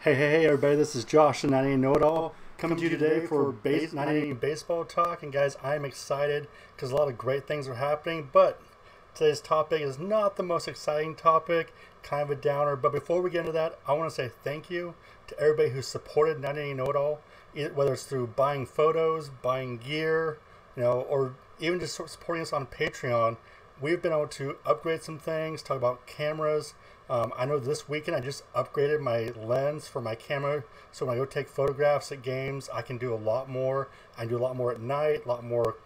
Hey, everybody, this is Josh, the 980 Know-It-All, coming to you today for 980 Baseball Talk. And guys, I'm excited because a lot of great things are happening, but today's topic is not the most exciting topic, kind of a downer. But before we get into that, I want to say thank you to everybody who supported 980 Know-It-All, whether it's through buying photos, buying gear, or even just supporting us on Patreon. We've been able to upgrade some things, talk about cameras. I know this weekend I just upgraded my lens for my camera, so when I go take photographs at games, I can do a lot more. I can do a lot more at night, a lot more,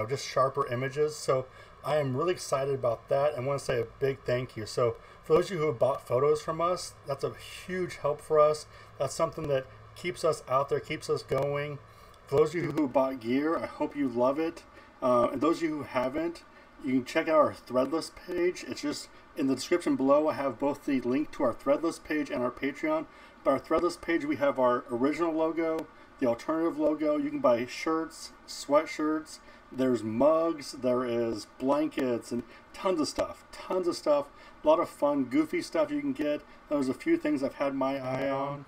just sharper images. So I am really excited about that and want to say a big thank you. So for those of you who have bought photos from us, that's a huge help for us. That's something that keeps us out there, keeps us going. For those of you who bought gear, I hope you love it. And those of you who haven't, you can check out our Threadless page. It's just in the description below. I have both the link to our Threadless page and our Patreon. But our Threadless page, we have our original logo, the alternative logo. You can buy shirts, sweatshirts. There's mugs. There is blankets and tons of stuff. A lot of fun, goofy stuff you can get. There's a few things I've had my eye on.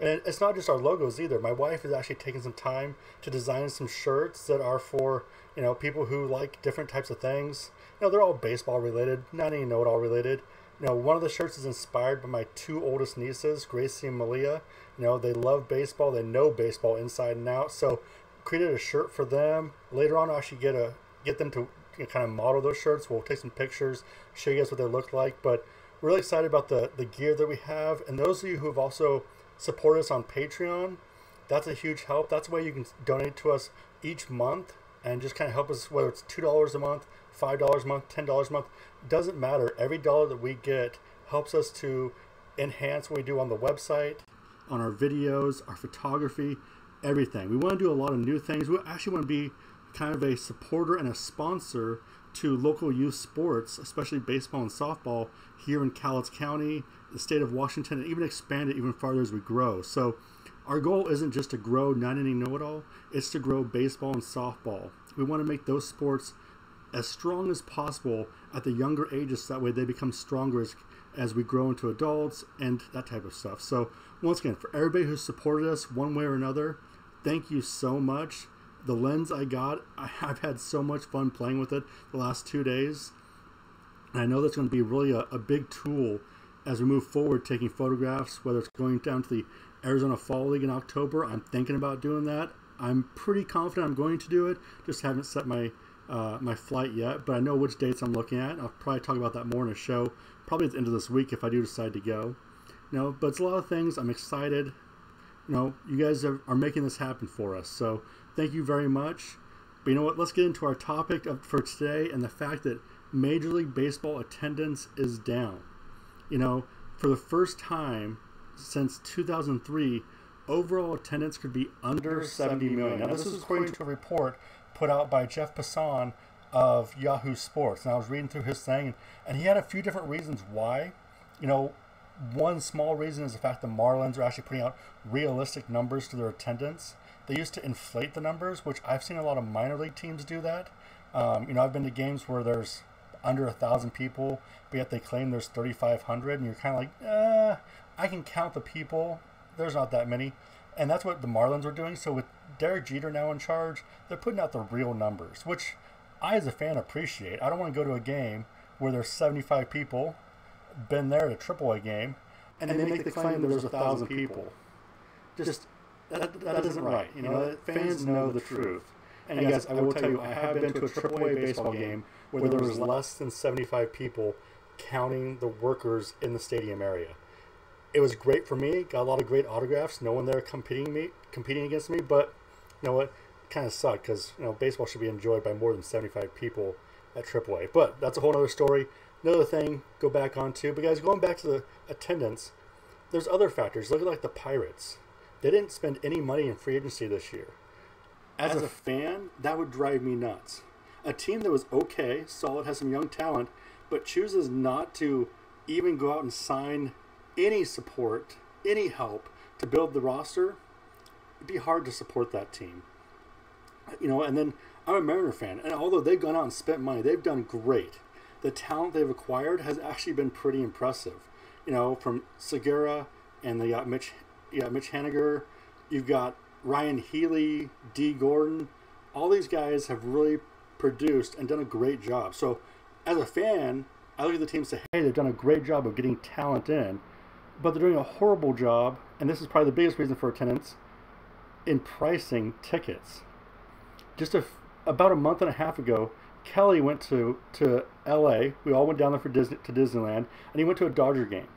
And it's not just our logos either. My wife is actually taking some time to design some shirts that are for, people who like different types of things. They're all baseball related, not any know-it-all related. One of the shirts is inspired by my two oldest nieces, Gracie and Malia. They love baseball. They know baseball inside and out. So created a shirt for them. Later on, I'll actually get them to kind of model those shirts. We'll take some pictures, show you guys what they look like. But we're really excited about the gear that we have. And those of you who have also supported us on Patreon, that's a huge help. That's a way you can donate to us each month and just kind of help us, whether it's $2 a month, $5 a month, $10 a month. Doesn't matter. Every dollar that we get helps us to enhance what we do on the website, on our videos, our photography, everything. We want to do a lot of new things. We actually want to be kind of a supporter and a sponsor to local youth sports, especially baseball and softball here in Cowlitz County, the state of Washington, and even expand it even farther as we grow. So our goal isn't just to grow 980 Know-It-All, it's to grow baseball and softball. We want to make those sports as strong as possible at the younger ages, so that way they become stronger as we grow into adults and that type of stuff. So once again, for everybody who supported us one way or another, thank you so much. The lens I got, I've had so much fun playing with it the last 2 days. And I know that's going to be really a big tool as we move forward, taking photographs, whether it's going down to the Arizona Fall League in October. I'm thinking about doing that. I'm pretty confident I'm going to do it. Just haven't set my my flight yet, but I know which dates I'm looking at. I'll probably talk about that more in a show, probably at the end of this week if I do decide to go. But it's a lot of things. I'm excited. You guys are making this happen for us. So thank you very much. But you know what? Let's get into our topic for today and the fact that Major League Baseball attendance is down. For the first time since 2003, overall attendance could be under 70 million. Now, this is according to a report put out by Jeff Passan of Yahoo Sports. And I was reading through his thing, and he had a few different reasons why. One small reason is the fact the Marlins are actually putting out realistic numbers to their attendance. They used to inflate the numbers, which I've seen a lot of minor league teams do that. I've been to games where there's under 1,000 people, but yet they claim there's 3,500, and you're kind of like, I can count the people. There's not that many. And that's what the Marlins are doing. So with Derek Jeter now in charge, they're putting out the real numbers, which I as a fan appreciate. I don't want to go to a game where there's 75 people, been there at a AAA game, and they make the claim that there's 1,000 people. Just, that isn't right. Fans know the truth. And yes, I will tell you, I have been to a AAA baseball game where there was less than 75 people counting the workers in the stadium area. It was great for me. Got a lot of great autographs. No one there competing against me. But you know what? It kind of sucked because baseball should be enjoyed by more than 75 people at AAA. But that's a whole other story. Another thing, go back onto. But guys, going back to the attendance, there's other factors. Look at the Pirates. They didn't spend any money in free agency this year. As a fan, that would drive me nuts. A team that was okay, solid, has some young talent, but chooses not to even go out and sign any support, any help to build the roster, it'd be hard to support that team. And then I'm a Mariner fan, and although they've gone out and spent money, they've done great. The talent they've acquired has actually been pretty impressive. From Segura, and they got Mitch Mitch Haniger, you've got Ryan Healy, D. Gordon. All these guys have really produced and done a great job. So as a fan, I look at the team and say, hey, they've done a great job of getting talent in, but they're doing a horrible job, and this is probably the biggest reason for attendance, in pricing tickets. About a month and a half ago, Kelly went to L.A. We all went down there to Disneyland, and he went to a Dodger game.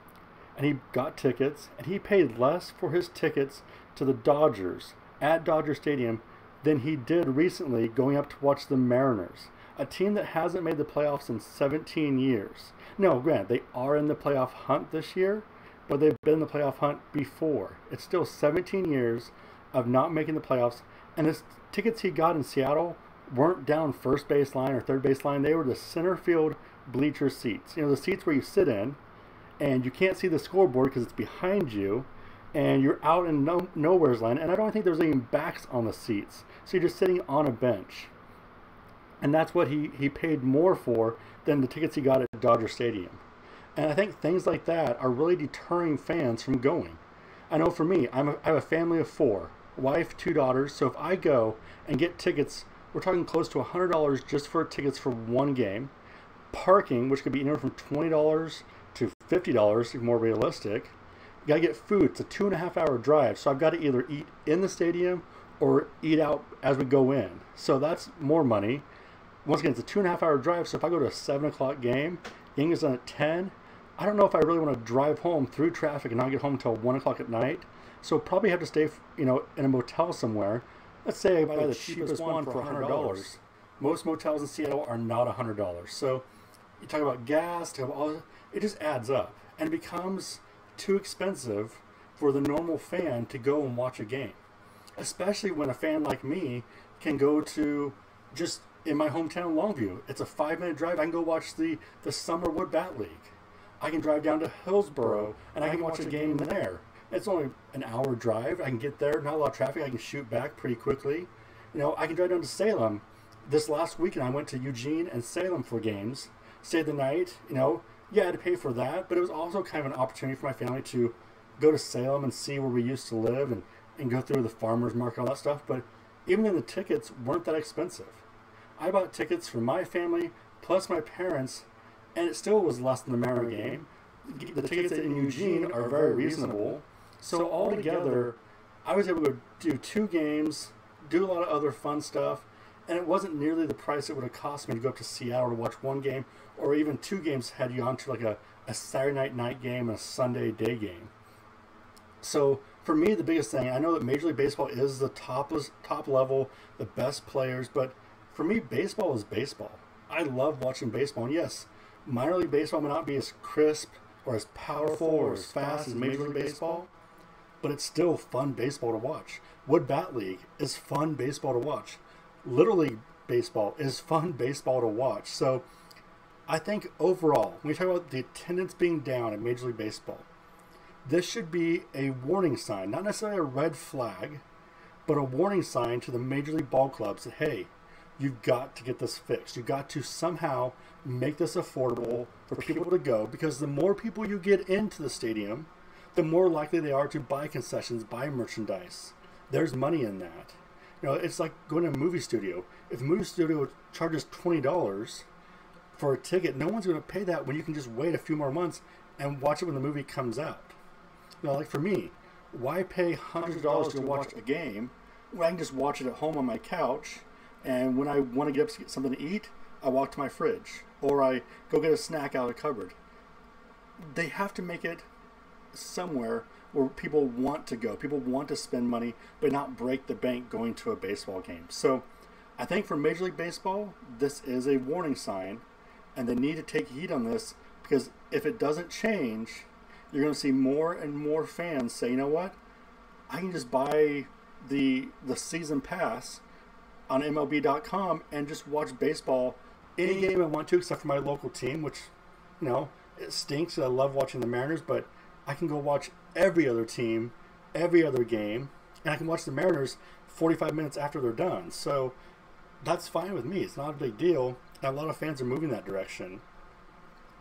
And he got tickets, and he paid less for his tickets to the Dodgers at Dodger Stadium than he did recently going up to watch the Mariners, a team that hasn't made the playoffs in 17 years. No, granted, they are in the playoff hunt this year, but they've been in the playoff hunt before. It's still 17 years of not making the playoffs, and the tickets he got in Seattle weren't down first base line or third base line. They were the center field bleacher seats. The seats where you sit in, and you can't see the scoreboard because it's behind you, and you're out in nowhere's land, and I don't think there's even backs on the seats. So you're just sitting on a bench. And that's what he paid more for than the tickets he got at Dodger Stadium. And I think things like that are really deterring fans from going. I know for me, I have a family of 4, wife, 2 daughters, so if I go and get tickets, we're talking close to $100 just for tickets for one game. Parking, which could be anywhere from $20 to $50 if more realistic. You gotta get food. It's a 2.5-hour drive, so I've got to either eat in the stadium or eat out as we go in. So that's more money. Once again, it's a 2.5-hour drive, so if I go to a 7 o'clock game is done at 10, I don't know if I really want to drive home through traffic and not get home until 1 o'clock at night. So probably have to stay, in a motel somewhere. Let's say I buy the cheapest one for $100. Most motels in Seattle are not $100. So you talk about gas, it just adds up and it becomes too expensive for the normal fan to go and watch a game. Especially when a fan like me can go to just in my hometown Longview. It's a 5-minute drive. I can go watch the Summer Wood Bat League. I can drive down to Hillsboro and I can watch a game there. It's only an hour drive. I can get there, not a lot of traffic. I can shoot back pretty quickly. I can drive down to Salem. This last weekend I went to Eugene and Salem for games. Stayed the night. I had to pay for that, but it was also kind of an opportunity for my family to go to Salem and see where we used to live and go through the farmer's market and all that stuff. But even then, the tickets weren't that expensive. I bought tickets for my family plus my parents, and it still was less than the Mariner game. The tickets in Eugene are very reasonable. So altogether, I was able to do 2 games, do a lot of other fun stuff, and it wasn't nearly the price it would have cost me to go up to Seattle to watch 1 game, or even 2 games had you on to like a Saturday night game and a Sunday day game. So for me, the biggest thing, I know that Major League Baseball is the top level, the best players, but for me, baseball is baseball. I love watching baseball, and yes, minor league baseball may not be as crisp or as powerful or as fast as Major League Baseball, but it's still fun baseball to watch. Wood Bat League is fun baseball to watch. Little League Baseball is fun baseball to watch. So I think overall, when we talk about the attendance being down at Major League Baseball, this should be a warning sign, not necessarily a red flag, but a warning sign to the Major League ball clubs that, hey, you've got to get this fixed. You've got to somehow make this affordable for people to go, because the more people you get into the stadium, the more likely they are to buy concessions, buy merchandise. There's money in that. It's like going to a movie studio. If a movie studio charges $20 for a ticket, no one's going to pay that when you can just wait a few more months and watch it when the movie comes out. Like for me, why pay hundreds of dollars to watch a game when I can just watch it at home on my couch, and when I want to get up to get something to eat, I walk to my fridge, or I go get a snack out of the cupboard. They have to make it somewhere where people want to go. People want to spend money, but not break the bank going to a baseball game. So I think for Major League Baseball, this is a warning sign, and they need to take heed on this, because if it doesn't change, you're going to see more and more fans say, you know what, I can just buy the season pass on MLB.com and just watch baseball any game I want to, except for my local team, which, it stinks. I love watching the Mariners, but I can go watch every other team, every other game, and I can watch the Mariners 45 minutes after they're done. So that's fine with me. It's not a big deal. And a lot of fans are moving that direction.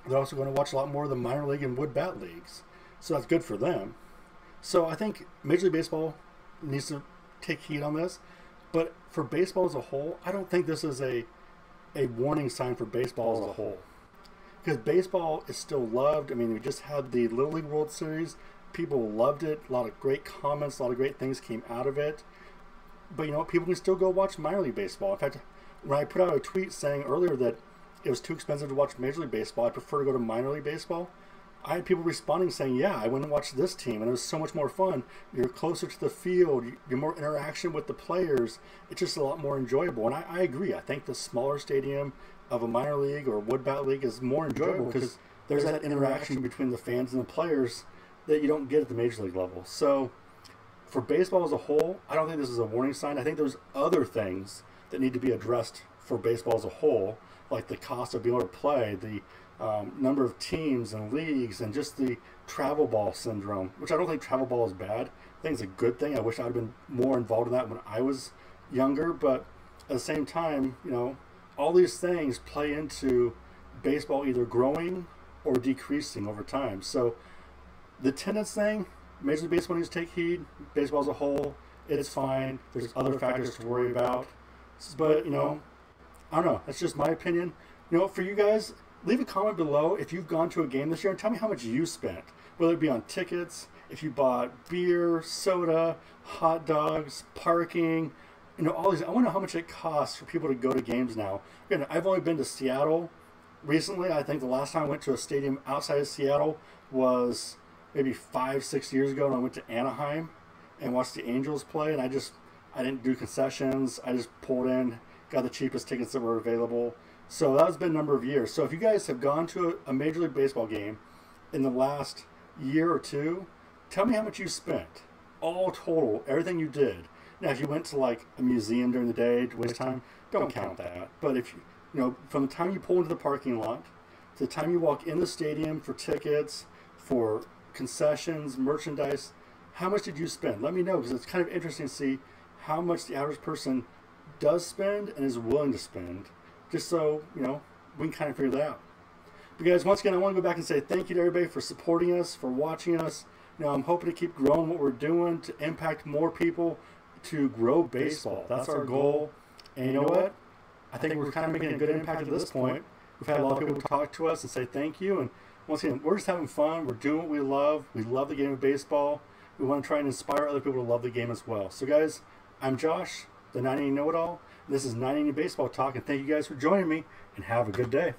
They're also going to watch a lot more of the minor league and wood bat leagues. So that's good for them. So I think Major League Baseball needs to take heed on this. But for baseball as a whole, I don't think this is a warning sign for baseball as a whole. Because baseball is still loved. I mean, we just had the Little League World Series. People loved it. A lot of great comments, a lot of great things came out of it. But you know, people can still go watch minor league baseball. In fact, when I put out a tweet saying earlier that it was too expensive to watch Major League Baseball, I prefer to go to minor league baseball, I had people responding saying, yeah, I went and watched this team, and it was so much more fun. You're closer to the field. You're more interaction with the players. It's just a lot more enjoyable. And I agree. I think the smaller stadium of a minor league or wood bat league is more enjoyable because there's that interaction between the fans and the players that you don't get at the major league level. So for baseball as a whole, I don't think this is a warning sign. I think there's other things that need to be addressed for baseball as a whole, like the cost of being able to play, the number of teams and leagues, and just the travel ball syndrome, which I don't think travel ball is bad. I think it's a good thing. I wish I'd been more involved in that when I was younger, but at the same time, you know, all these things play into baseball either growing or decreasing over time. So the attendance thing, Major League Baseball needs to take heed. Baseball as a whole, it's fine. There's other factors to worry about. But, you know, I don't know. That's just my opinion. You know, for you guys, leave a comment below if you've gone to a game this year and tell me how much you spent. Whether it be on tickets, if you bought beer, soda, hot dogs, parking, you know, all these. I want to know how much it costs for people to go to games now. Again, I've only been to Seattle recently. I think the last time I went to a stadium outside of Seattle was maybe 5-6 years ago, and I went to Anaheim and watched the Angels play, and I didn't do concessions. I just pulled in, got the cheapest tickets that were available. So that's been a number of years. So if you guys have gone to a Major League Baseball game in the last year or two, tell me how much you spent. All total, everything you did. Now, if you went to like a museum during the day to waste time, don't count that. But if you know, from the time you pull into the parking lot to the time you walk in the stadium for tickets, for concessions, merchandise, how much did you spend? Let me know, because it's kind of interesting to see how much the average person does spend and is willing to spend, just so, you know, we can kind of figure that out. But guys, once again, I want to go back and say thank you to everybody for supporting us, for watching us. You know, I'm hoping to keep growing what we're doing to impact more people, to grow baseball. That's our goal. And you know what? I think we're kind of making a good impact at this point. We've had a lot of people talk to us and say thank you. And once again, we're just having fun. We're doing what we love. We love the game of baseball. We want to try and inspire other people to love the game as well. So guys, I'm Josh, the 980 Know-It-All. This is 980 Baseball Talk, and thank you guys for joining me, and have a good day.